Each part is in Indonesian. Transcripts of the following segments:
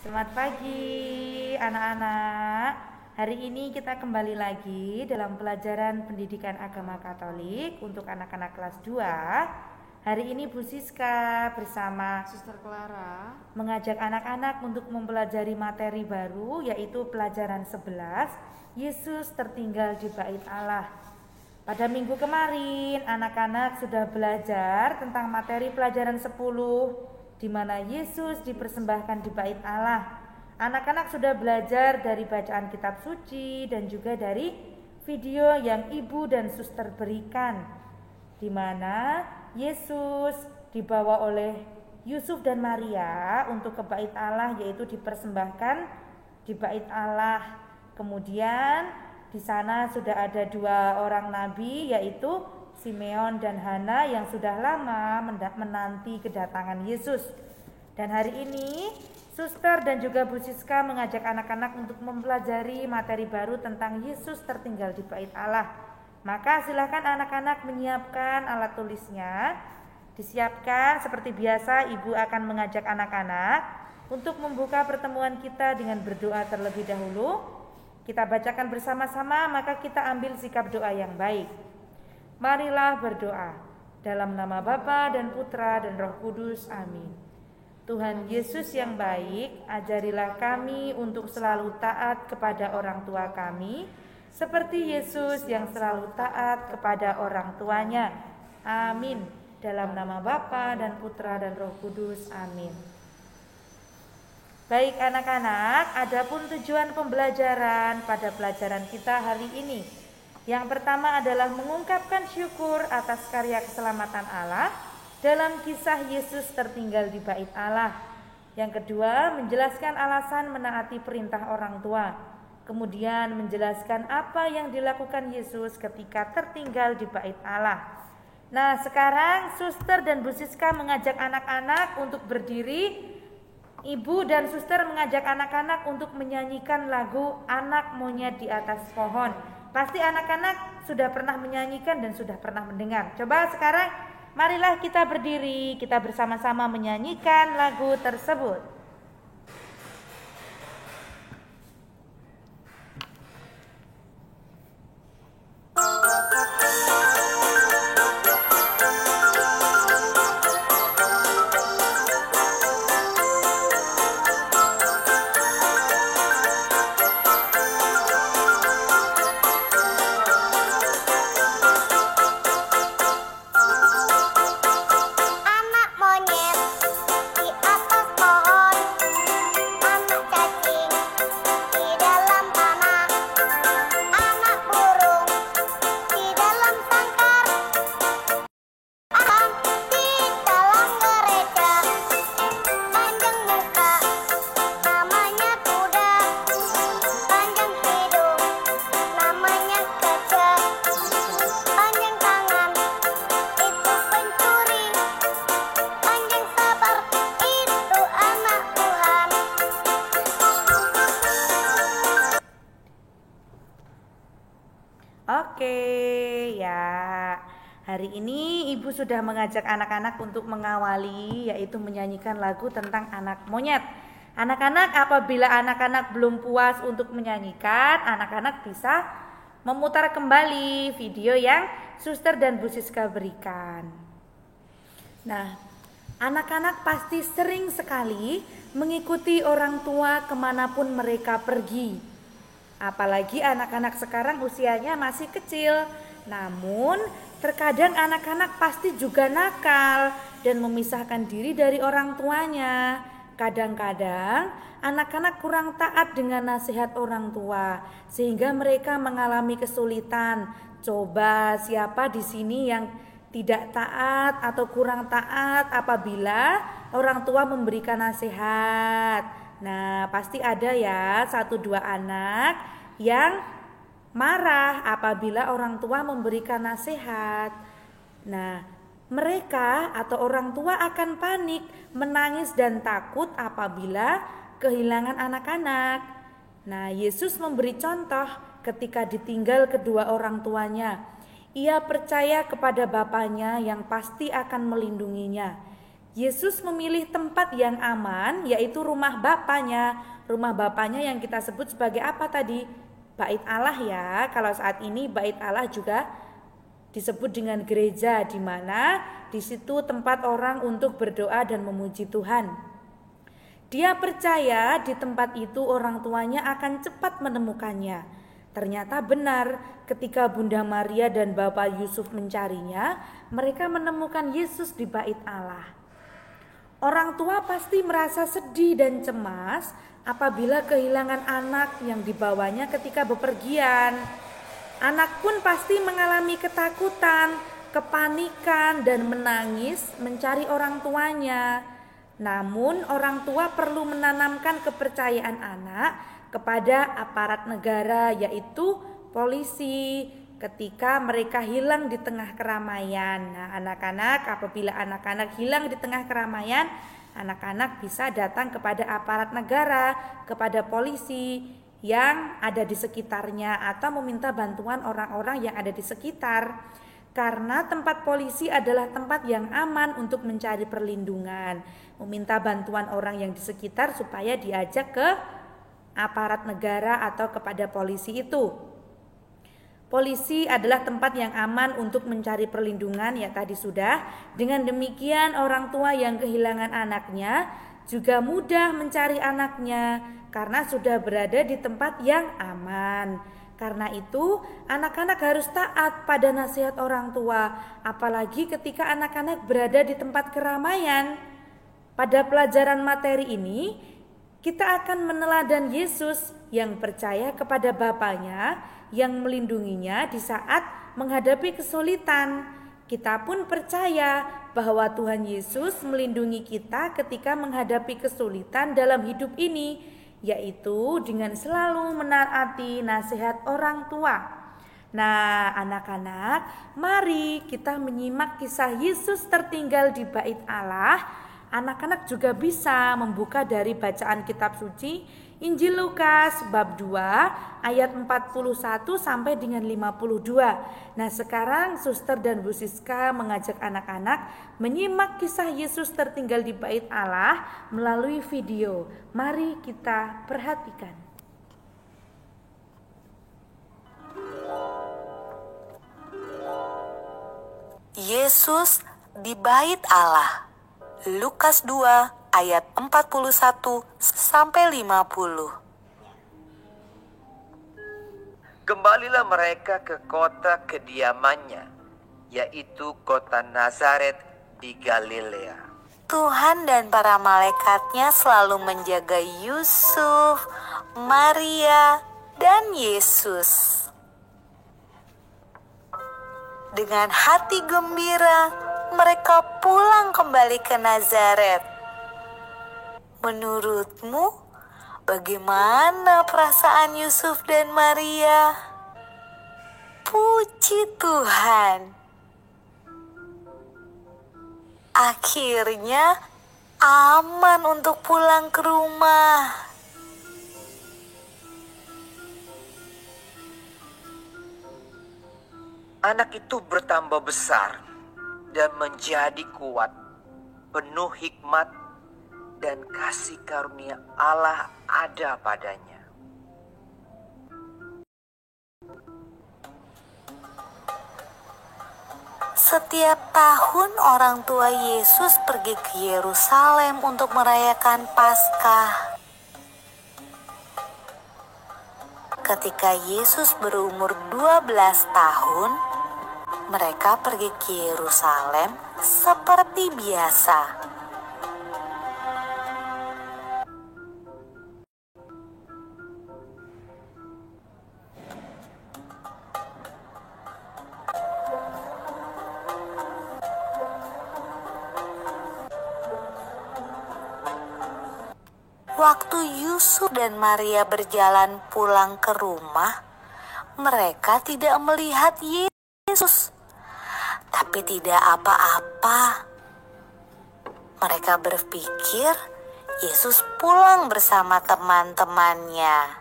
Selamat pagi anak-anak. Hari ini kita kembali lagi dalam pelajaran pendidikan agama Katolik untuk anak-anak kelas 2. Hari ini Bu Siska bersama Suster Clara mengajak anak-anak untuk mempelajari materi baru, yaitu pelajaran 11, Yesus tertinggal di bait Allah. Pada minggu kemarin anak-anak sudah belajar tentang materi pelajaran 10, di mana Yesus dipersembahkan di bait Allah. Anak-anak sudah belajar dari bacaan kitab suci dan juga dari video yang ibu dan suster berikan, di mana Yesus dibawa oleh Yusuf dan Maria untuk ke bait Allah, yaitu dipersembahkan di bait Allah. Kemudian di sana sudah ada 2 orang nabi, yaitu Simeon dan Hana yang sudah lama menanti kedatangan Yesus. Dan hari ini Suster dan juga Bu Siska mengajak anak-anak untuk mempelajari materi baru tentang Yesus tertinggal di bait Allah. Maka silakan anak-anak menyiapkan alat tulisnya. Disiapkan seperti biasa, Ibu akan mengajak anak-anak untuk membuka pertemuan kita dengan berdoa terlebih dahulu. Kita bacakan bersama-sama, maka kita ambil sikap doa yang baik. Marilah berdoa. Dalam nama Bapa dan Putra dan Roh Kudus. Amin. Tuhan Yesus yang baik, ajarilah kami untuk selalu taat kepada orang tua kami, seperti Yesus yang selalu taat kepada orang tuanya. Amin. Dalam nama Bapa dan Putra dan Roh Kudus. Amin. Baik anak-anak, adapun tujuan pembelajaran pada pelajaran kita hari ini. Yang pertama adalah mengungkapkan syukur atas karya keselamatan Allah dalam kisah Yesus tertinggal di bait Allah. Yang kedua, menjelaskan alasan menaati perintah orang tua. Kemudian menjelaskan apa yang dilakukan Yesus ketika tertinggal di bait Allah. Nah, sekarang Suster dan Bu Siska mengajak anak-anak untuk berdiri. Ibu dan Suster mengajak anak-anak untuk menyanyikan lagu Anak Monyet di Atas Pohon. Pasti anak-anak sudah pernah menyanyikan dan sudah pernah mendengar. Coba sekarang marilah kita berdiri, kita bersama-sama menyanyikan lagu tersebut. Oke, ya. Hari ini Ibu sudah mengajak anak-anak untuk mengawali, yaitu menyanyikan lagu tentang anak monyet. Anak-anak, apabila anak-anak belum puas untuk menyanyikan, anak-anak bisa memutar kembali video yang Suster dan Bu Siska berikan. Nah, anak-anak pasti sering sekali mengikuti orang tua kemanapun mereka pergi. Apalagi anak-anak sekarang usianya masih kecil. Namun terkadang anak-anak pasti juga nakal dan memisahkan diri dari orang tuanya. Kadang-kadang anak-anak kurang taat dengan nasihat orang tua sehingga mereka mengalami kesulitan. Coba siapa di sini yang tidak taat atau kurang taat apabila orang tua memberikan nasihat? Nah, pasti ada ya 1-2 anak yang marah apabila orang tua memberikan nasihat. Nah, mereka atau orang tua akan panik, menangis dan takut apabila kehilangan anak-anak. Nah, Yesus memberi contoh ketika ditinggal kedua orang tuanya. Ia percaya kepada Bapaknya yang pasti akan melindunginya. Yesus memilih tempat yang aman, yaitu rumah Bapaknya. Rumah Bapaknya yang kita sebut sebagai apa tadi? Bait Allah ya. Kalau saat ini bait Allah juga disebut dengan gereja, di mana di situ tempat orang untuk berdoa dan memuji Tuhan. Dia percaya di tempat itu orang tuanya akan cepat menemukannya. Ternyata benar, ketika Bunda Maria dan Bapak Yusuf mencarinya, mereka menemukan Yesus di bait Allah. Orang tua pasti merasa sedih dan cemas apabila kehilangan anak yang dibawanya ketika bepergian. Anak pun pasti mengalami ketakutan, kepanikan, dan menangis mencari orang tuanya. Namun orang tua perlu menanamkan kepercayaan anak kepada aparat negara, yaitu polisi, ketika mereka hilang di tengah keramaian. Nah, apabila anak-anak hilang di tengah keramaian, anak-anak bisa datang kepada aparat negara, kepada polisi yang ada di sekitarnya, atau meminta bantuan orang-orang yang ada di sekitar. Karena tempat polisi adalah tempat yang aman untuk mencari perlindungan, meminta bantuan orang yang di sekitar supaya diajak ke aparat negara atau kepada polisi itu. Polisi adalah tempat yang aman untuk mencari perlindungan, ya tadi sudah. Dengan demikian orang tua yang kehilangan anaknya juga mudah mencari anaknya karena sudah berada di tempat yang aman. Karena itu anak-anak harus taat pada nasihat orang tua, apalagi ketika anak-anak berada di tempat keramaian. Pada pelajaran materi ini kita akan meneladan Yesus yang percaya kepada Bapaknya yang melindunginya di saat menghadapi kesulitan. Kita pun percaya bahwa Tuhan Yesus melindungi kita ketika menghadapi kesulitan dalam hidup ini, yaitu dengan selalu menaati nasihat orang tua. Nah, anak-anak, mari kita menyimak kisah Yesus tertinggal di bait Allah. Anak-anak juga bisa membuka dari bacaan kitab suci Injil Lukas bab 2 ayat 41 sampai dengan 52. Nah, sekarang Suster dan Bu Siska mengajak anak-anak menyimak kisah Yesus tertinggal di bait Allah melalui video. Mari kita perhatikan. Yesus di bait Allah. Lukas 2 ayat 41 sampai 50. Kembalilah mereka ke kota kediamannya, yaitu kota Nazaret di Galilea. Tuhan dan para malaikatnya selalu menjaga Yusuf, Maria, dan Yesus. Dengan hati gembira, mereka pulang kembali ke Nazaret. Menurutmu, bagaimana perasaan Yusuf dan Maria? Puji Tuhan. Akhirnya aman untuk pulang ke rumah. Anak itu bertambah besar dan menjadi kuat, penuh hikmat dan kasih karunia Allah ada padanya. Setiap tahun orang tua Yesus pergi ke Yerusalem untuk merayakan Paskah. Ketika Yesus berumur 12 tahun, mereka pergi ke Yerusalem seperti biasa. Waktu Yusuf dan Maria berjalan pulang ke rumah, mereka tidak melihat Yesus, tapi tidak apa-apa. Mereka berpikir Yesus pulang bersama teman-temannya.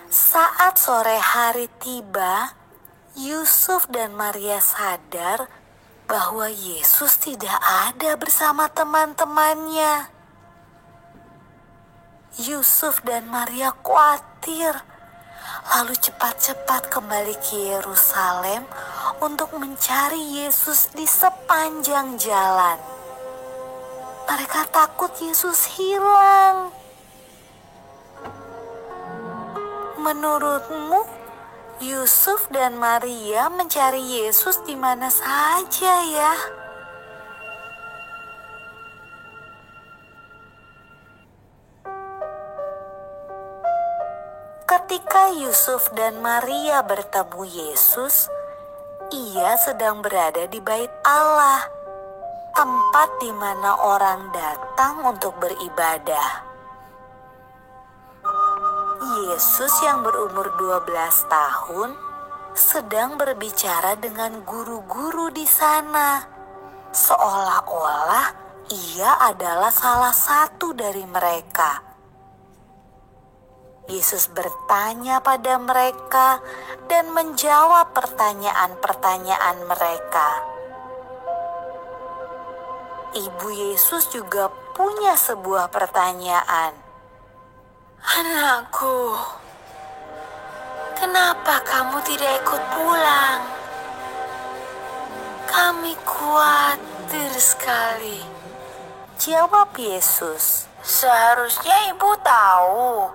Saat sore hari tiba, Yusuf dan Maria sadar bahwa Yesus tidak ada bersama teman-temannya. Yusuf dan Maria khawatir, lalu cepat-cepat kembali ke Yerusalem untuk mencari Yesus di sepanjang jalan. Mereka takut Yesus hilang. Menurutmu, Yusuf dan Maria mencari Yesus di mana saja ya? Ketika Yusuf dan Maria bertemu Yesus, ia sedang berada di Bait Allah, tempat di mana orang datang untuk beribadah. Yesus yang berumur 12 tahun sedang berbicara dengan guru-guru di sana, seolah-olah ia adalah salah satu dari mereka. Yesus bertanya pada mereka dan menjawab pertanyaan-pertanyaan mereka. Ibu Yesus juga punya sebuah pertanyaan. "Anakku, kenapa kamu tidak ikut pulang? Kami khawatir sekali." Jawab Yesus, "Seharusnya ibu tahu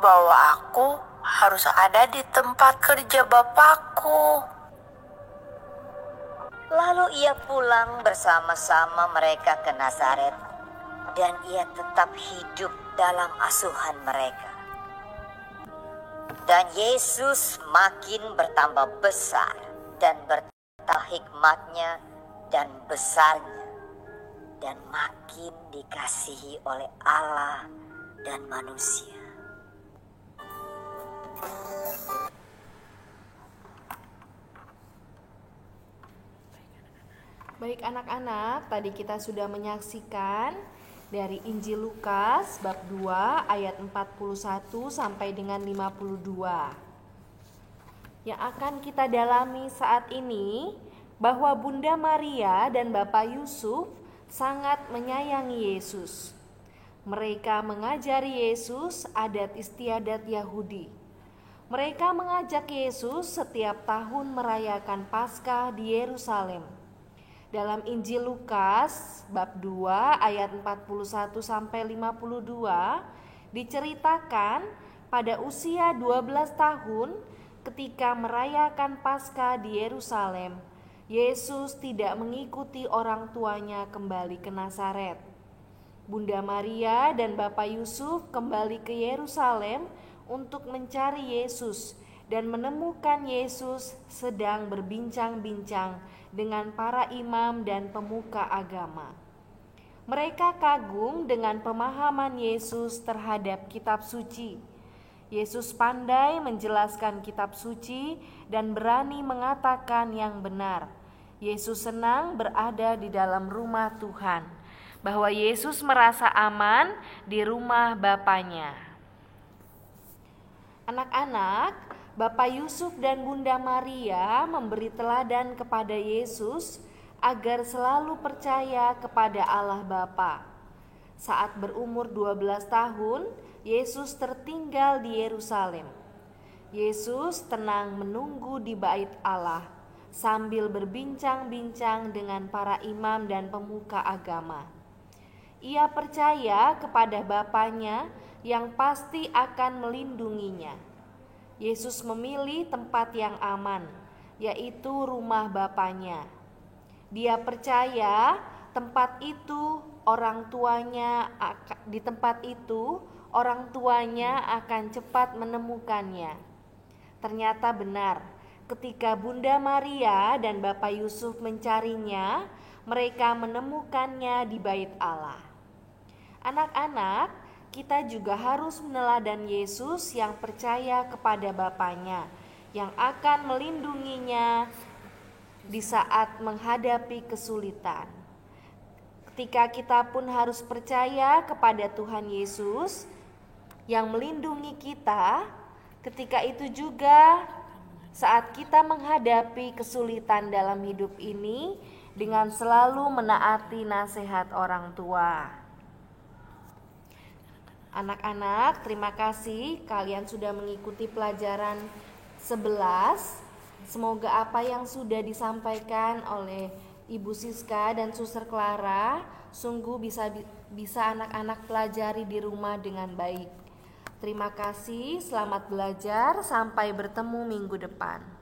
bahwa aku harus ada di tempat kerja Bapakku." Lalu ia pulang bersama-sama mereka ke Nazaret, dan ia tetap hidup dalam asuhan mereka. Dan Yesus makin bertambah besar dan bertambah hikmatnya dan besarnya, dan makin dikasihi oleh Allah dan manusia. Baik anak-anak, tadi kita sudah menyaksikan dari Injil Lukas bab 2 ayat 41 sampai dengan 52. Yang akan kita dalami saat ini bahwa Bunda Maria dan Bapak Yusuf sangat menyayangi Yesus. Mereka mengajari Yesus adat istiadat Yahudi. Mereka mengajak Yesus setiap tahun merayakan Paskah di Yerusalem. Dalam Injil Lukas bab 2 ayat 41 sampai 52 diceritakan pada usia 12 tahun ketika merayakan Paskah di Yerusalem, Yesus tidak mengikuti orang tuanya kembali ke Nazaret. Bunda Maria dan Bapak Yusuf kembali ke Yerusalem untuk mencari Yesus dan menemukan Yesus sedang berbincang-bincang dengan para imam dan pemuka agama. Mereka kagum dengan pemahaman Yesus terhadap kitab suci. Yesus pandai menjelaskan kitab suci dan berani mengatakan yang benar. Yesus senang berada di dalam rumah Tuhan, bahwa Yesus merasa aman di rumah Bapaknya. Anak-anak, Bapak Yusuf dan Bunda Maria memberi teladan kepada Yesus agar selalu percaya kepada Allah Bapa. Saat berumur 12 tahun, Yesus tertinggal di Yerusalem. Yesus tenang menunggu di Bait Allah sambil berbincang-bincang dengan para imam dan pemuka agama. Ia percaya kepada Bapaknya yang pasti akan melindunginya. Yesus memilih tempat yang aman, yaitu rumah Bapaknya. Dia percaya di tempat itu orang tuanya akan cepat menemukannya. Ternyata benar, ketika Bunda Maria dan Bapak Yusuf mencarinya, mereka menemukannya di Bait Allah. Anak-anak, kita juga harus meneladan Yesus yang percaya kepada Bapaknya, yang akan melindunginya di saat menghadapi kesulitan. Ketika kita pun harus percaya kepada Tuhan Yesus yang melindungi kita, ketika itu juga saat kita menghadapi kesulitan dalam hidup ini, dengan selalu menaati nasihat orang tua. Anak-anak, terima kasih kalian sudah mengikuti pelajaran 11. Semoga apa yang sudah disampaikan oleh Ibu Siska dan Suster Clara sungguh bisa anak-anak pelajari di rumah dengan baik. Terima kasih, selamat belajar, sampai bertemu minggu depan.